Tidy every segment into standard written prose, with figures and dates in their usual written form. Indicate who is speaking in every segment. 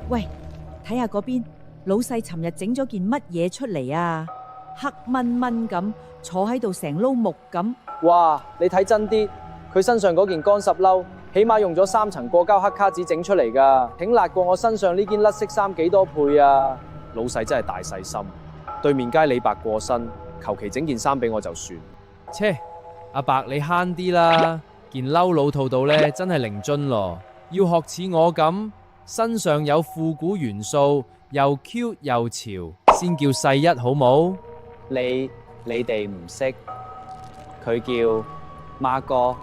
Speaker 1: 喂，睇下嗰邊，老細尋日整咗件乜嘢出嚟啊？黑蚊蚊咁坐喺度，成撈木咁。
Speaker 2: 哇！你睇真啲，佢身上嗰件乾濕褸，起碼用咗3層過膠黑卡紙整出嚟㗎，挺辣過我身上呢件甩色衫幾多倍啊！老細真係大細心，對面街李伯過身，求其整件衫俾我就算。
Speaker 3: 切，阿伯你慳啲啦，件褸老套到呢，真係零樽咯。要學似我咁，身上有復古元素，又 Q 又潮，先叫世一好冇？
Speaker 2: 你哋唔識，佢叫孖哥，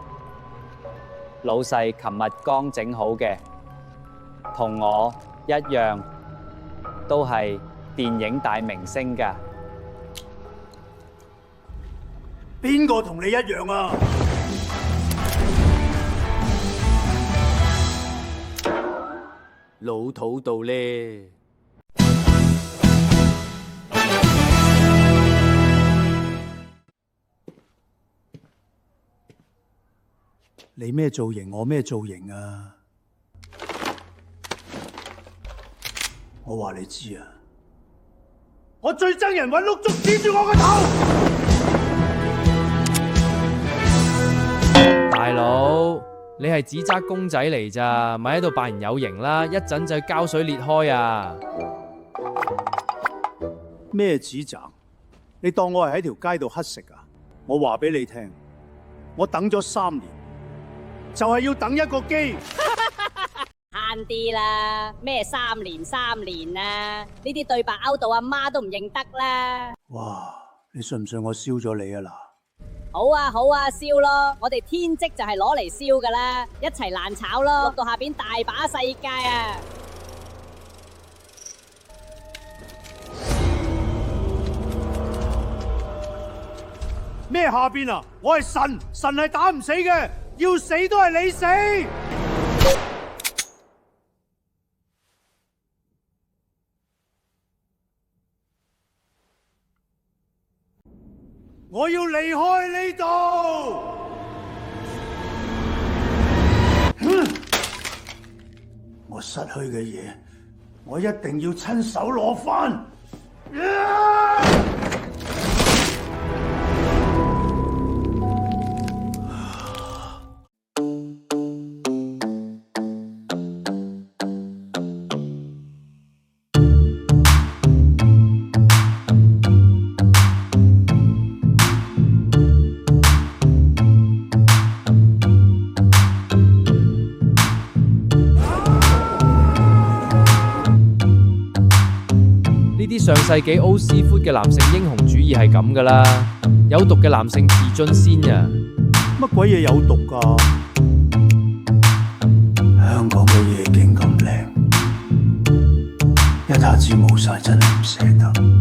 Speaker 2: 老細琴日剛整好嘅，同我一樣，都係電影大明星㗎。
Speaker 4: 邊個同你一樣啊？
Speaker 5: 老土到呢。
Speaker 4: 你咩造型，我咩造型啊？我話你知啊，我最憎人揾碌竹指住我個頭。
Speaker 3: 大佬，你係紙紮公仔嚟咋，咪喺度扮人有型啦，一陣就膠水裂開啊！
Speaker 4: 咩紙紮？你當我係喺條街度乞食啊？我話俾你聽，我等咗3年。就係要等一個機，
Speaker 6: 慳啲啦！咩3年啊？呢啲對白勾到阿媽都唔認得啦！
Speaker 4: 哇！你信唔信我燒咗你啊嗱？
Speaker 6: 好啊，燒咯！我哋天職就係攞嚟燒噶啦，一齊爛炒咯！落到下邊大把世界啊！
Speaker 4: 咩下邊啊？我係神，神係打唔死嘅。要死都係你死！我要離開呢度！我失去嘅嘢，我一定要親手攞返！
Speaker 3: 上世紀歐斯闊嘅男性英雄主義係咁噶啦，有毒嘅男性自尊先啊！
Speaker 4: 乜鬼嘢有毒㗎？香港嘅夜景咁靚，一下子冇晒真係唔捨得。